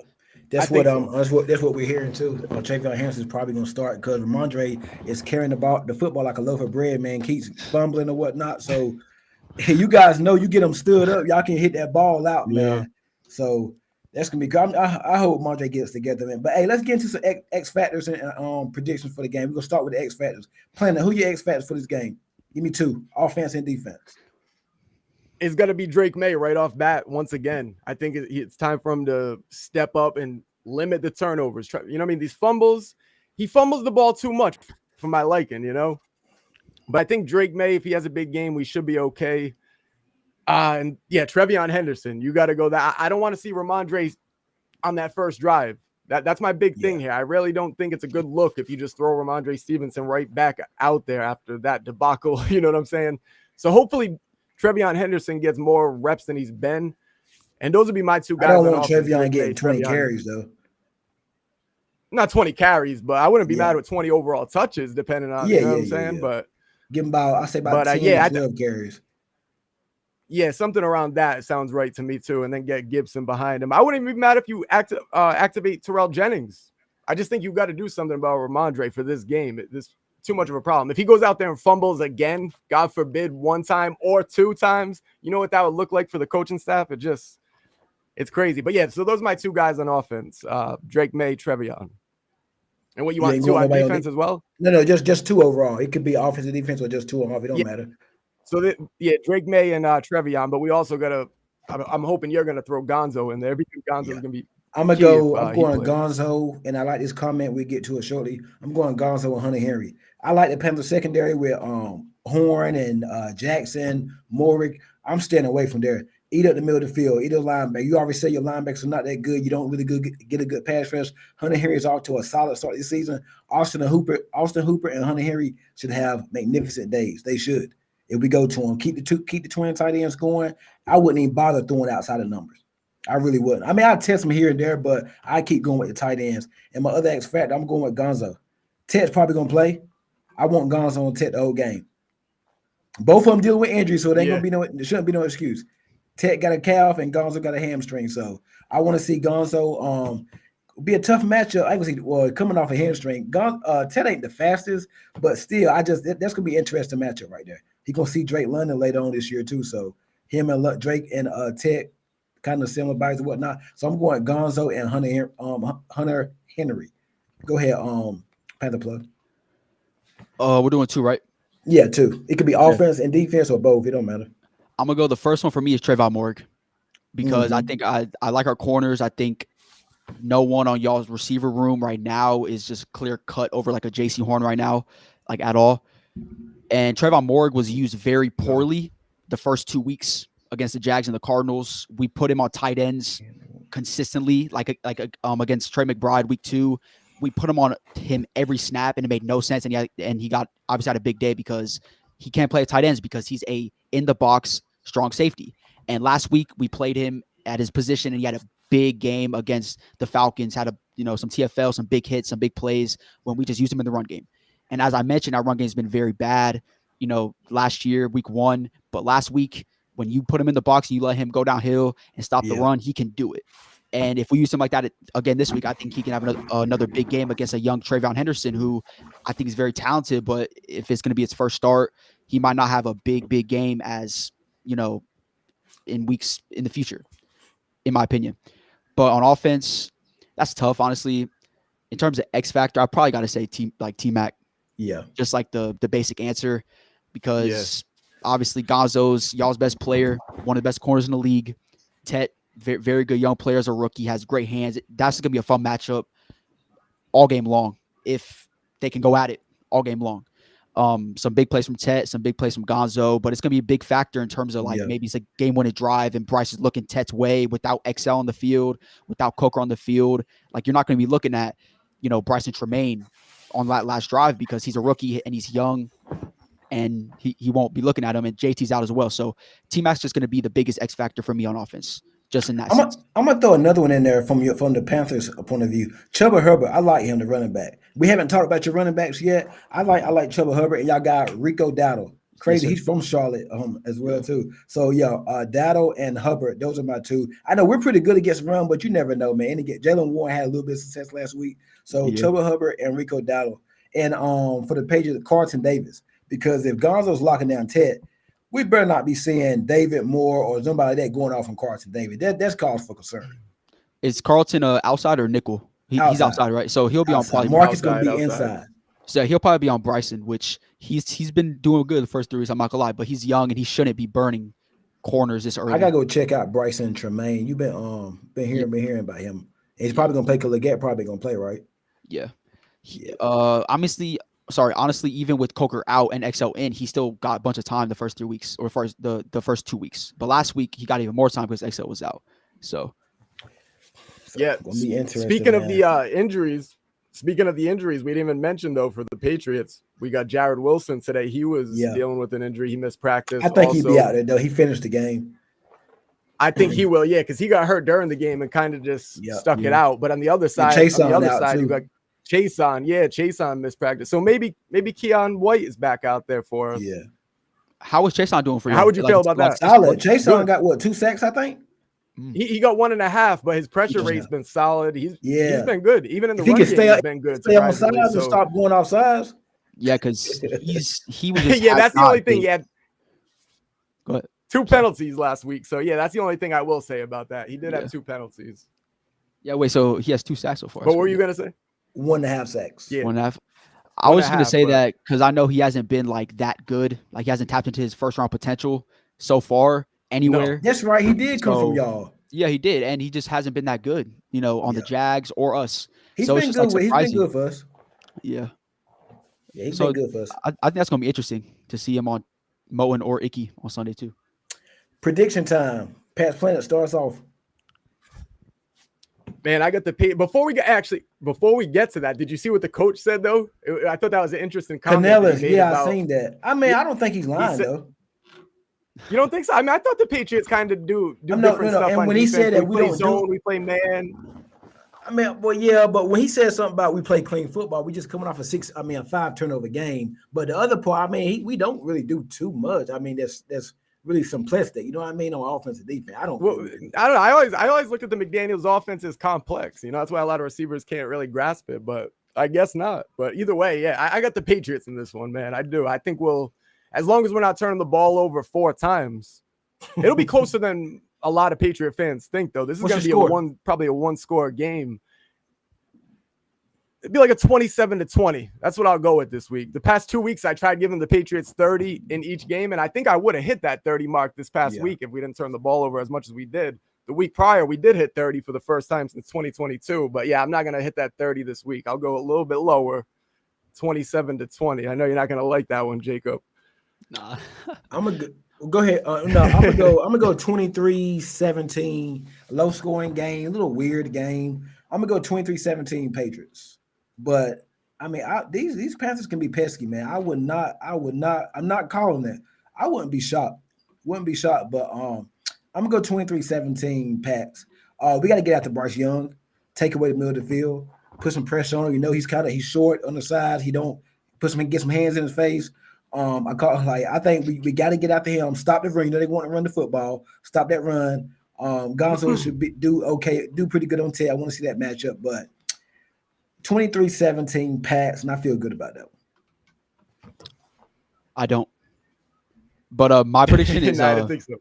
S1: That's what we're hearing too. Trayvon Henderson is probably going to start because Ramondre is carrying the football like a loaf of bread, man. Keeps fumbling or whatnot. So you guys know you get them stood up, y'all can hit that ball out, man. So that's gonna be good. I hope Ramondre gets together, man. But hey, let's get into some X factors and predictions for the game. We're gonna start with the X factors. Planner, who your X factors for this game? Give me 2, offense and defense.
S2: It's going to be Drake May right off bat once again. I think it's time for him to step up and limit the turnovers. You know what I mean? These fumbles, he fumbles the ball too much for my liking, But I think Drake May, if he has a big game, we should be okay. And yeah, Trevion Henderson, you got to go that. I don't want to see Ramondre on that first drive. That's my big thing here. I really don't think it's a good look if you just throw Ramondre Stevenson right back out there after that debacle. You know what I'm saying? So hopefully Trevion Henderson gets more reps than he's been. And those would be my 2 guys.
S1: I don't want Trevion getting 20 carries, though.
S2: Not 20 carries, but I wouldn't be mad with 20 overall touches, depending on, you know what I'm saying? But
S1: Give him about, I say about
S2: But
S1: 10
S2: yeah,
S1: to 12 carries.
S2: yeah, something around that sounds right to me too. And then get Gibson behind him. I wouldn't even be mad if you activate Terrell Jennings. I just think you got to do something about Ramondre for this game. This too much of a problem. If he goes out there and fumbles again, God forbid, one time or two times, you know what that would look like for the coaching staff? It's crazy. But yeah, so those are my two guys on offense, Drake May, Trevion. And what you want, two on defense as well?
S1: No, just two overall. It could be offensive, defense, or just two on off. It don't matter.
S2: So Drake May and Trevion, but we also got to. I'm hoping you're going to throw Gonzo in there because Gonzo's going to be.
S1: I'm going Gonzo, and I like this comment. We get to it shortly. I'm going Gonzo and Hunter Henry. I like the Panther secondary with Horn and Jackson, Morick. I'm staying away from there. Eat up the middle of the field. Eat those linebackers. You already said your linebackers are not that good. You don't really get a good pass rush. Hunter Henry is off to a solid start this season. Austin Hooper and Hunter Henry should have magnificent days. They should. If we go to them, keep the twin tight ends going. I wouldn't even bother throwing outside of numbers. I really wouldn't. I mean, I'll test them here and there, but I keep going with the tight ends. And my other X factor, I'm going with Gonzo. Ted's probably going to play. I want Gonzo on Ted the whole game. Both of them dealing with injuries, so there shouldn't be no excuse. Ted got a calf and Gonzo got a hamstring, so I want to see Gonzo be a tough matchup. I can see coming off a hamstring. Ted ain't the fastest, but still, that's gonna be an interesting matchup right there. He's gonna see Drake London later on this year too. So him and Drake and Ted kind of similar bodies and whatnot. So I'm going Gonzo and Hunter Henry. Go ahead, Panther plug.
S3: We're doing two, right?
S1: Yeah, two. It could be offense and defense or both. It don't matter.
S3: I'm gonna go. The first one for me is Trayvon Morig because I think I like our corners. I think no one on y'all's receiver room right now is just clear cut over like a JC Horn right now, like at all. And Trayvon Morig was used very poorly the first 2 weeks against the Jags and the Cardinals. We put him on tight ends consistently, like against Trey McBride week 2. We put him on him every snap, and it made no sense. And he got obviously had a big day because he can't play tight ends because he's a in the box strong safety. And last week we played him at his position, and he had a big game against the Falcons. Had some TFL, some big hits, some big plays when we just used him in the run game. And as I mentioned, our run game has been very bad. Last year week 1, but last week when you put him in the box and you let him go downhill and stop the run, he can do it. And if we use him like that again this week, I think he can have another big game against a young Travion Henderson, who I think is very talented. But if it's going to be his first start, he might not have a big game as in weeks in the future, in my opinion. But on offense, that's tough, honestly. In terms of X factor, I probably got to say T-Mac.
S1: Yeah,
S3: just like the basic answer, because obviously Gonzo's y'all's best player, one of the best corners in the league. Tet, very, very good young player as a rookie, has great hands. That's gonna be a fun matchup all game long if they can go at it all game long. Some big plays from Tet, some big plays from Gonzo, but it's gonna be a big factor in terms of maybe it's a game-winning drive and Bryce is looking Tet's way without XL on the field, without Coker on the field. Like, you're not gonna be looking at Bryson Tremaine on that last drive because he's a rookie and he's young, and he won't be looking at him, and JT's out as well. So T-Mac's just going to be the biggest X factor for me on offense, just in that sense.
S1: I'm going to throw another one in there from the Panthers point of view. Chuba Hubbard, I like him, the running back. We haven't talked about your running backs yet. I like Chuba Hubbard, and y'all got Rico Dowdle. Crazy. He's from Charlotte as well, too. So, Dowdle and Hubbard, those are my two. I know we're pretty good against run, but you never know, man. Jalen Warren had a little bit of success last week. So, Chuba Hubbard and Rico Dowdle. And for the Patriots, Carlton Davis. Because if Gonzo's locking down Ted, we better not be seeing David Moore or somebody like that going off on Carlton Davis. That's cause for concern.
S3: Is Carlton outside or nickel? He's outside, right? So he'll be outside.
S1: On Marcus going to be inside.
S3: So he'll probably be on Bryson, which he's been doing good the first 3 weeks. I'm not gonna lie, but he's young and he shouldn't be burning corners this early.
S1: I gotta go check out Bryson Tremaine. You've been hearing about him. And he's probably gonna play because Leggett probably gonna play, right?
S3: Yeah. Honestly, even with Coker out and XL in, he still got a bunch of time the first 3 weeks, or first the first 2 weeks. But last week he got even more time because XL was out. So
S2: yeah. Speaking of the injuries, we didn't even mention though for the Patriots, we got Jared Wilson today. He was dealing with an injury. He missed practice.
S1: I think he'd be out there though. He finished the game.
S2: I think he will, because he got hurt during the game and kind of just stuck it out. But on the other side, you got Chason missed practice. So maybe Keon White is back out there for us.
S1: Yeah.
S3: How was Chason doing for you?
S2: How would you feel about that?
S1: Solid. Chason got what, 2 sacks, I think?
S2: He got 1.5, but his pressure rate's been solid. He's been good. Even in the run game, he's been good.
S1: Stay on sides and stop going off sides.
S3: Yeah, because he was just
S2: that's the only thing. He had
S3: Go ahead.
S2: 2 penalties last week. So that's the only thing I will say about that. He did have 2 penalties.
S3: Yeah, wait, so he has 2 sacks so far.
S2: But what were you gonna say?
S1: 1.5 sacks.
S2: Yeah.
S3: 1.5. I was going to say that because I know he hasn't been like that good. Like he hasn't tapped into his first round potential so far anywhere.
S1: No, that's right. He did come from y'all.
S3: Yeah, he did. And he just hasn't been that good, on the Jags or us.
S1: He's been good. He's been good for us.
S3: Yeah.
S1: Yeah, he's been good for us.
S3: I think that's going to be interesting to see him on Moen or Icky on Sunday too.
S1: Prediction time. Pat's Planet starts off.
S2: Man, I got the pay. Before we get to that, did you see what the coach said though? I thought that was an interesting comment.
S1: Canellis, I seen that. I mean, I don't think he's lying though.
S2: You don't think so? I mean, I thought the Patriots kind of do different stuff.
S1: And when
S2: defense.
S1: He said that
S2: we play zone, we play man.
S1: I mean, well, yeah, but when he said something about we play clean football, we just coming off a 5 turnover game. But the other part, I mean, we don't really do too much. I mean, that's really simplistic. You know what I mean? On offensive defense, I don't know.
S2: I always looked at the McDaniels offense as complex. That's why a lot of receivers can't really grasp it. But I guess not. But either way, I got the Patriots in this one, man. I do. I think as long as we're not turning the ball over 4 times, it'll be closer than a lot of Patriot fans think. Though this is going to be probably a 1-score game. It'd be like a 27-20. That's what I'll go with this week. The past 2 weeks, I tried giving the Patriots 30 in each game, and I think I would have hit that 30 mark this past week if we didn't turn the ball over as much as we did. The week prior, we did hit 30 for the first time since 2022. But I'm not going to hit that 30 this week. I'll go a little bit lower, 27-20. I know you're not going to like that one, Jacob.
S3: Nah.
S1: I'm gonna go ahead. I'm gonna go 23-17. Low scoring game, a little weird game. I'm gonna go 23-17 Patriots. But I mean, these Panthers can be pesky, man. I'm not calling that. I wouldn't be shocked. But I'm gonna go 23-17 Pats. We got to get out to Bryce Young, take away the middle of the field, put some pressure on him. He's short on the sides. He don't get some hands in his face. I think we got to get after him, stop the run. They want to run the football, stop that run. Gonzo should do pretty good on Ted. I want to see that matchup, but 23-17 Pats, and I feel good about that one.
S3: I don't. But my prediction is
S2: I don't think so.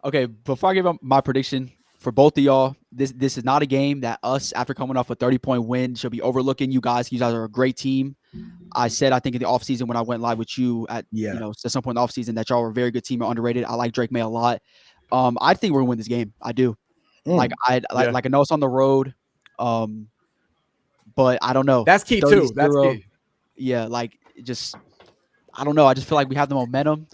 S3: Okay, before I give up my prediction for both of y'all, this is not a game that us, after coming off a 30-point win, should be overlooking. You guys are a great team. I said, I think in the offseason when I went live with you at some point in the offseason that y'all were a very good team and underrated. I like Drake May a lot. I think we're gonna win this game. I do. I know it's on the road. But I don't know.
S2: That's key too. That's key.
S3: Yeah, I don't know. I just feel like we have the momentum.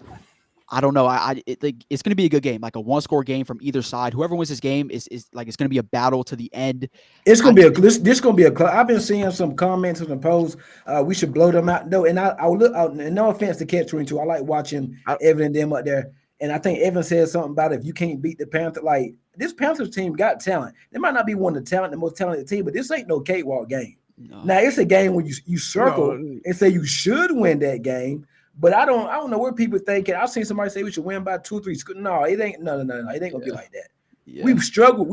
S3: I don't know. It's going to be a good game, like a 1-score game from either side. Whoever wins this game is it's going to be a battle to the end.
S1: It's going to be this going to be I've been seeing some comments and some posts. We should blow them out. No, and I will look out. And no offense to Catch 22, I like watching Evan and them up there. And I think Evan said something about if you can't beat the Panther, like this Panthers team got talent. They might not be one of the most talented team, but this ain't no cakewalk game. No. Now it's a game where you circle and say you should win that game. But I don't know where people thinking. I've seen somebody say we should win by 2 or 3. No, it ain't. No. It ain't gonna be like that. Yeah. We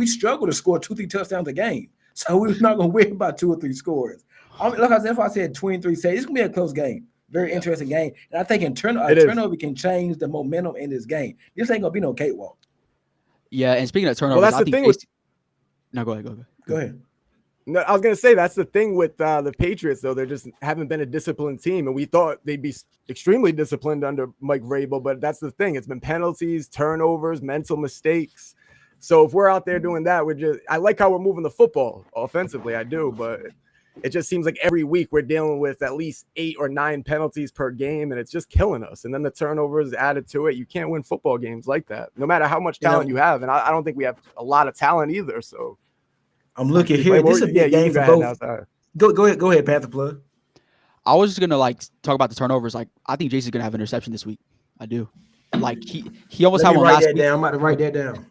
S1: struggle to score 2 or 3 touchdowns a game. So we're not gonna win by 2 or 3 scores. Like I said, if I said 23, say it's gonna be a close game. Very interesting game. And I think a turnover can change the momentum in this game. This ain't gonna be no cakewalk.
S3: Yeah, and speaking of turnovers,
S2: well, that's the thing.
S3: No, go ahead.
S2: Go ahead. No, I was going to say that's the thing with the Patriots, though. They just haven't been a disciplined team, and we thought they'd be extremely disciplined under Mike Vrabel, but that's the thing. It's been penalties, turnovers, mental mistakes. So if we're out there doing that, I like how we're moving the football offensively. I do, but it just seems like every week we're dealing with at least 8 or 9 penalties per game, and it's just killing us. And then the turnovers added to it. You can't win football games like that, no matter how much talent you have. And I don't think we have a lot of talent either, so.
S1: I'm looking here. This is a big game for both. Go ahead, Panther plug.
S3: I was just gonna talk about the turnovers. I think Jason's gonna have an interception this week. I do. He almost had one last week.
S1: I'm about to write that down.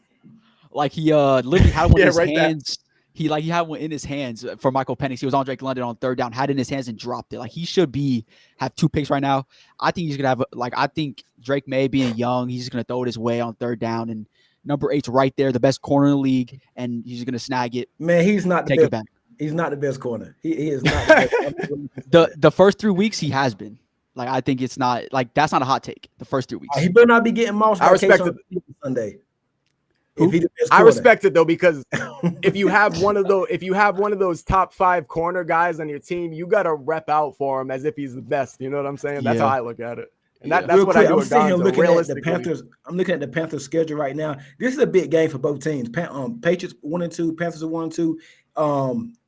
S3: He literally had one in his hands. He had one in his hands for Michael Penix. He was on Drake London on third down, had it in his hands and dropped it. Like he should have 2 picks right now. I think he's gonna have I think Drake May being young, he's just gonna throw it his way on third down, and number 8's right there, the best corner in the league, and he's gonna snag it.
S1: Man, he's not the
S3: Take
S1: best.
S3: it back.
S1: He's not the best corner. He is not the best.
S3: The first 3 weeks he has been. Like I think it's not that's not a hot take. The first 3 weeks.
S1: He better not be getting mossed.
S2: I respect it.
S1: Sunday.
S2: I respect it though, because if you have one of those top 5 corner guys on your team, you got to rep out for him as if he's the best. You know what I'm saying? That's how I look at it. And that's what I do with Gonzo.
S1: Looking at the Panthers. I'm looking at the Panthers schedule right now. This is a big game for both teams. Patriots 1-2, Panthers are 1-2.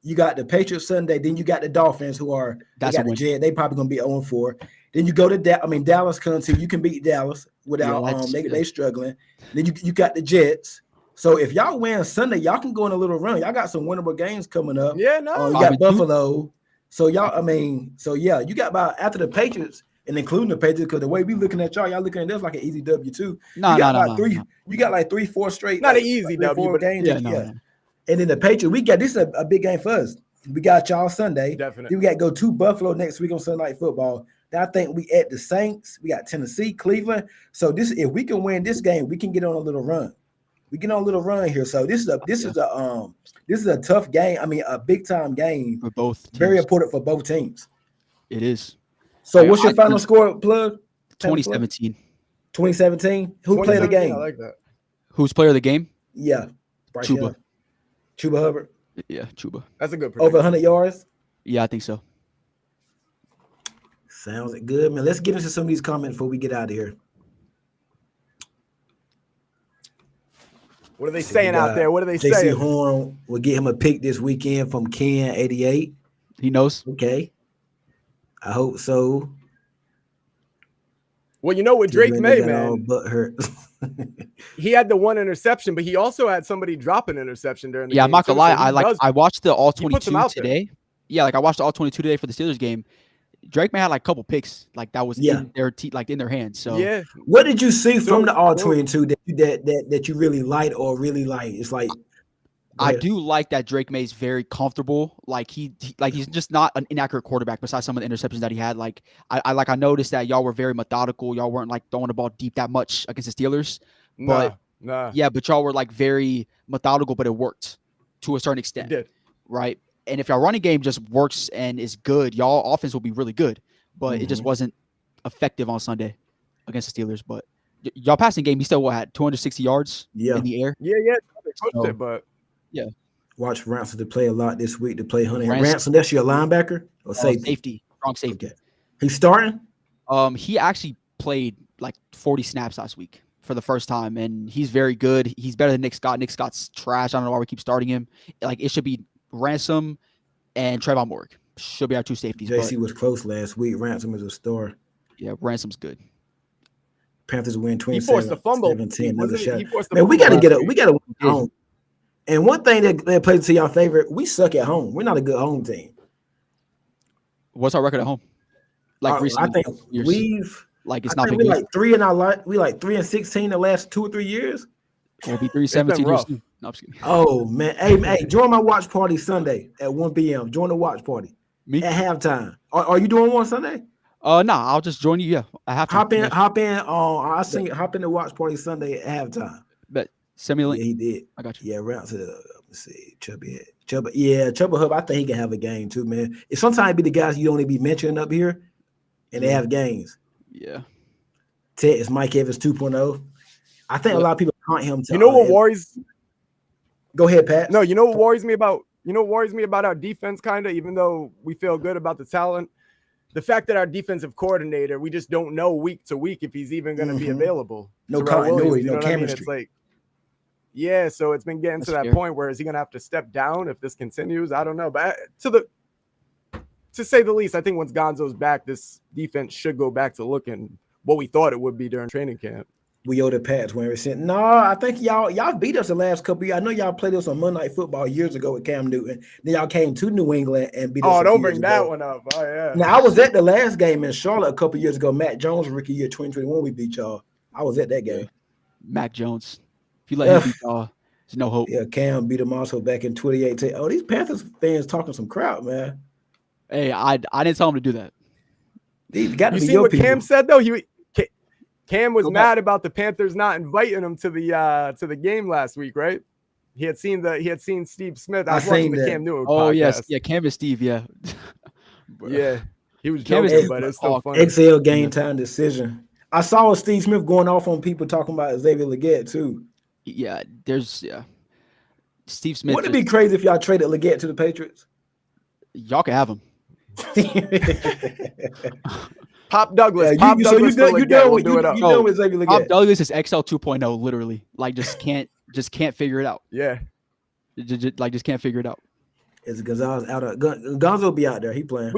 S1: You got the Patriots Sunday, then you got the Dolphins who are the Jets. They probably gonna be 0-4. Then you go to Dallas comes to you can beat Dallas without they struggling. Then you got the Jets. So if y'all win Sunday, y'all can go on a little run. Y'all got some winnable games coming up.
S2: Yeah, no.
S1: You got Buffalo. So you got about after the Patriots and including the Patriots, because the way we looking at y'all looking at us like an easy W too. You got like 3-4 straight.
S2: Not an easy W, but
S1: games. And then the Patriots, this is a big game for us. We got y'all Sunday.
S2: Definitely.
S1: Then we got to go to Buffalo next week on Sunday Night Football. Then I think we at the Saints. We got Tennessee, Cleveland. So if we can win this game, we can get on a little run. We get on a little run here. So this is a tough game. I mean, a big time game
S3: for both teams.
S1: Very important for both teams.
S3: It is.
S1: So what's your final score, Plug?
S3: 2017.
S1: 2017. Who played the game?
S2: I like that.
S3: Who's player of the game?
S1: Yeah.
S3: Chuba.
S1: Chuba Hubbard.
S3: Yeah, Chuba.
S2: That's a good prediction.
S1: Over 100 yards?
S3: Yeah, I think so.
S1: Sounds good, man. Let's get into some of these comments before we get out of here.
S2: What are they saying out there? What are they
S1: JC
S2: saying?
S1: Horn will get him a pick this weekend from Ken88.
S3: He knows.
S1: Okay. I hope so.
S2: Well, you know what Drake May, man.
S1: But hurt.
S2: He had the 1 interception, but he also had somebody drop an interception during the game.
S3: I'm not gonna lie. I watched the all 22
S2: There.
S3: today. Yeah, I watched the all 22 today for the Steelers game. Drake May had like a couple picks, like that was in their in their hands. So
S2: yeah.
S1: What did you see from the all 22 that you really liked or really like? It's like
S3: I do like that Drake May's very comfortable. Like he's just not an inaccurate quarterback. Besides some of the interceptions that he had, I noticed that y'all were very methodical. Y'all weren't like throwing the ball deep that much against the Steelers. But but y'all were like very methodical. But it worked to a certain extent.
S2: It did.
S3: Right. And if y'all running game just works and is good, y'all offense will be really good. But it just wasn't effective on Sunday against the Steelers. But y'all passing game, he still had 260 yards in the air.
S2: Yeah. They pushed it, but.
S1: Yeah. Watch Ransom to play a lot this week to play Hunter. Ransom, that's your linebacker or
S3: safety? Strong safety.
S1: Okay. He's starting?
S3: He actually played like 40 snaps last week for the first time, and he's very good. He's better than Nick Scott. Nick Scott's trash. I don't know why we keep starting him. Like it should be Ransom and Trayvon Morgan. Should be our 2 safeties.
S1: JC was close last week. Ransom is a star.
S3: Yeah, Ransom's good.
S1: Panthers win 27.
S2: He forced the fumble.
S1: 17. Another shot.
S2: Man,
S1: we got to get up. We got to win home. And one thing that plays to your favor, we suck at home. We're not a good home team.
S3: What's our record at home? Like recently,
S1: I think we've
S3: it's not big.
S1: We like 3 in our life. We like 3-16 the last 2 or 3 years.
S3: We'll be 3-17. No, I'm just kidding.
S1: Oh man, hey, join my watch party Sunday at 1 p.m. Join the watch party. Me at halftime. Are you doing one Sunday?
S3: No, I'll just join you. Yeah, I have to
S1: hop in. Hop in the watch party Sunday at halftime.
S3: But send me a link.
S1: Yeah, he did.
S3: I got you.
S1: Yeah, round to the. Let's see, Chubby. Yeah, Chubba Hub. I think he can have a game too, man. It sometimes be the guys you don't even be mentioning up here, and they have games.
S3: Yeah.
S1: Ted is Mike Evans 2.0. I think a lot of people count him.
S2: You know what worries?
S1: Go ahead, Pat.
S2: No, you know what worries me about? You know what worries me about our defense, kind of, even though we feel good about the talent, the fact that our defensive coordinator, we just don't know week to week if he's even going to be available.
S1: No continuity, no chemistry. I mean? It's
S2: like, yeah, so it's been getting to that point where is he going to have to step down if this continues? I don't know, but to say the least, I think once Gonzo's back, this defense should go back to looking what we thought it would be during training camp.
S1: We owe the Pats when we said, no, I think y'all beat us the last couple of years. I know y'all played us on Monday Night Football years ago with Cam Newton. Then y'all came to New England and beat us.
S2: Oh, don't bring that one up. Oh, yeah.
S1: Now, I was at the last game in Charlotte a couple of years ago. Matt Jones, rookie year 2021, we beat y'all. I was at that game.
S3: Mac Jones. If you let him beat y'all, There's no hope.
S1: Yeah, Cam beat him also back in 2018. Oh, these Panthers fans talking some crap, man.
S3: Hey, I didn't tell him to do that.
S1: These got to
S2: You
S1: be
S2: see
S1: your
S2: what
S1: people.
S2: Cam said though? Cam was
S3: Go
S2: mad
S3: back.
S2: about the Panthers not inviting him to the game last week, right? He had seen Steve Smith. I was watching
S1: seen
S2: the
S1: that.
S2: Cam Newton
S3: Oh
S2: podcast.
S3: yes, yeah, Cam and Steve, yeah.
S2: Yeah, he was
S3: Cam and
S2: joking,
S3: Steve
S2: but
S3: were
S2: it's still
S3: all
S2: funny.
S1: XL game time decision. I saw Steve Smith going off on people talking about Xavier Legette too.
S3: Yeah, Steve Smith.
S1: Wouldn't it be crazy if y'all traded Legette to the Patriots?
S3: Y'all can have him.
S2: Pop Douglas.
S1: Yeah,
S2: Pop
S1: you
S2: Douglas
S1: done
S2: for
S1: with
S2: Leggett. We'll do it up.
S1: done with Xavier
S3: Bob
S1: Legette.
S3: Douglas is XL 2.0, literally. Like just can't figure it out.
S2: Yeah.
S3: Just can't figure it out.
S1: Is Gonzalez out of Gonzo be out there? He playing.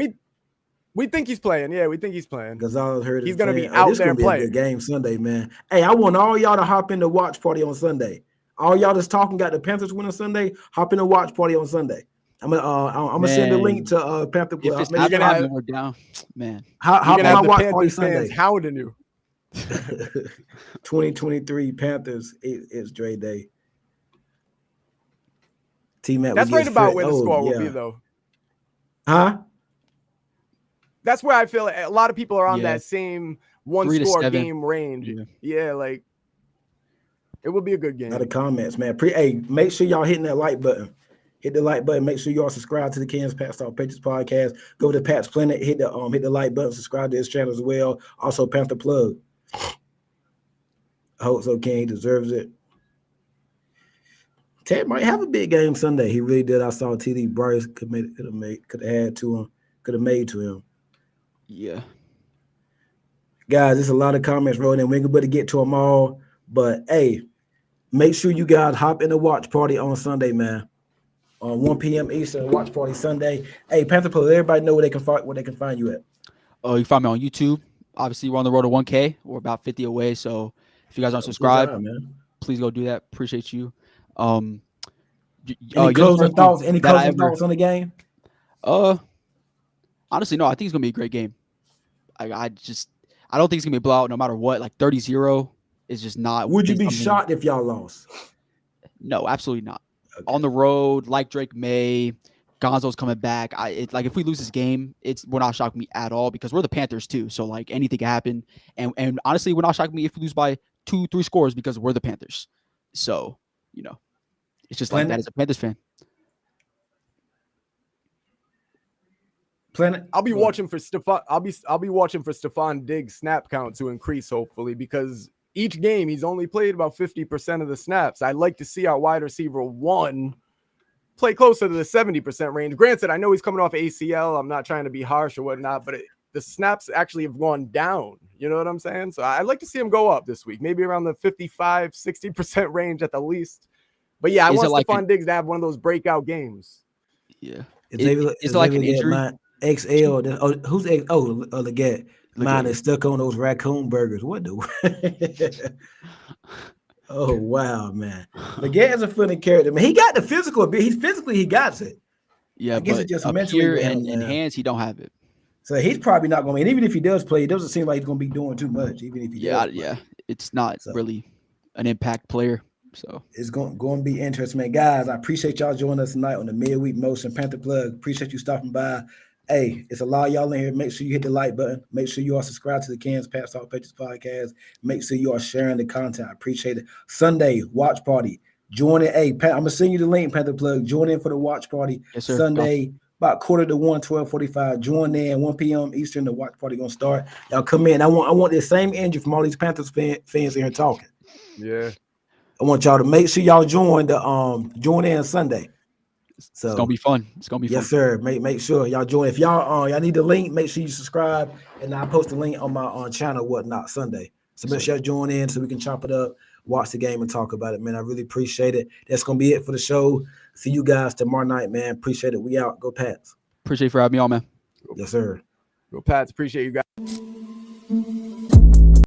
S2: We think he's playing. Yeah, we think he's playing.
S1: Gonzalez heard
S2: He's
S1: it
S2: gonna be
S1: playing.
S2: out
S1: this
S2: there
S1: gonna be
S2: playing.
S1: a good game Sunday, man. Hey, I want all y'all to hop in the watch party on Sunday. All y'all that's talking got the Panthers winning Sunday. Hop in the watch party on Sunday. I'm gonna send the link to Panther.
S3: If it's
S1: Make
S3: not
S1: sure
S2: gonna
S3: time, we're down, man.
S1: hop
S2: You're
S1: on
S2: gonna
S1: my
S2: have the
S1: watch party
S2: Panthers
S1: Sunday.
S2: fans hounding you.
S1: 2023 Panthers. It's Dre Day. T-Mac.
S2: That's right about where the score will be, though.
S1: Huh?
S2: That's where I feel a lot of people are on
S3: Yeah.
S2: that same one
S3: 3 to
S2: score
S3: 7.
S2: game range.
S3: Yeah.
S2: Yeah, like it will be a good game.
S1: Not the comments, man. Hey, make sure y'all hitting that like button. Hit the like button. Make sure y'all subscribe to the Kansas Pat Talk Patriots podcast. Go to Pat's Planet. Hit the like button. Subscribe to his channel as well. Also, Panther plug. I hope so, Ken. He deserves it. Ted might have a big game Sunday. He really did. I saw TD Bryce could have made to him.
S3: Yeah.
S1: Guys, there's a lot of comments rolling in. We ain't able to get to them all. But hey, make sure you guys hop in the watch party on Sunday, man. On 1 p.m. Eastern, watch party Sunday. Hey, Panther Plug, everybody know where they can find you at.
S3: Oh, you can find me on YouTube. Obviously, we're on the road to 1K. We're about 50 away. So if you guys aren't subscribed, please go do that. Appreciate you.
S1: Any closing thoughts? Any closing thoughts on the game?
S3: Honestly, no. I think it's gonna be a great game. I don't think it's gonna be a blowout no matter what. Like 30-0 is just not.
S1: Would you be shocked if y'all lost?
S3: No, absolutely not.
S1: Okay.
S3: On the road, like Drake May, Gonzo's coming back. If we lose this game, will not shock me at all because we're the Panthers too. So like anything can happen. And honestly, it would not shock me if we lose by 2-3 scores because we're the Panthers. So, it's just like that as a Panthers fan.
S1: Planet.
S2: I'll be watching for Stephon. I'll be watching for Stephon Diggs' snap count to increase, hopefully, because each game he's only played about 50% of the snaps. I'd like to see our wide receiver 1 play closer to the 70% range. Granted, I know he's coming off ACL. I'm not trying to be harsh or whatnot, but the snaps actually have gone down. You know what I'm saying? So I'd like to see him go up this week, maybe around the 55-60% range at the least. But yeah, I want Stephon Diggs to have one of those breakout games.
S3: Yeah.
S1: Is it like an injury? XL. Who's X? Legette. Mine is stuck on those raccoon burgers. What the? Oh wow, man. Legette is a funny character. Man, he got the physical. He got it.
S3: Yeah,
S1: I guess
S3: but
S1: it's just
S3: up
S1: mentally
S3: here and hands, he don't have it.
S1: So he's probably not going to. And even if he does play, it doesn't seem like he's going to be doing too much. Even if he does.
S3: Yeah, it's not really an impact player. So
S1: it's going to be interesting, man. Guys, I appreciate y'all joining us tonight on the Midweek Motion Panther Plug. Appreciate you stopping by. Hey, it's a lot of y'all in here. Make sure you hit the like button. Make sure you are subscribed to the Kansas Pat Talk Patriots podcast. Make sure you are sharing the content. I appreciate it. Sunday, watch party. Join it. Hey, Pat, I'm going to send you the link, Panther Plug. Join in for the watch party.
S3: Yes, sir.
S1: Sunday, about 1:45, 12:45. Join in, 1 p.m. Eastern. The watch party going to start. Y'all come in. I want this same energy from all these Panthers fans in here talking.
S2: Yeah.
S1: I want y'all to make sure y'all join in Sunday. So
S3: it's gonna be fun. It's gonna be fun.
S1: Yes, sir. Make sure y'all join. If y'all need the link, make sure you subscribe, and I post the link on my channel, whatnot, Sunday. So make sure y'all join in so we can chop it up, watch the game, and talk about it, man. I really appreciate it. That's gonna be it for the show. See you guys tomorrow night, man. Appreciate it. We out. Go Pats.
S3: Appreciate you for having me on, man.
S1: Yes, sir.
S2: Go Pats. Appreciate you guys.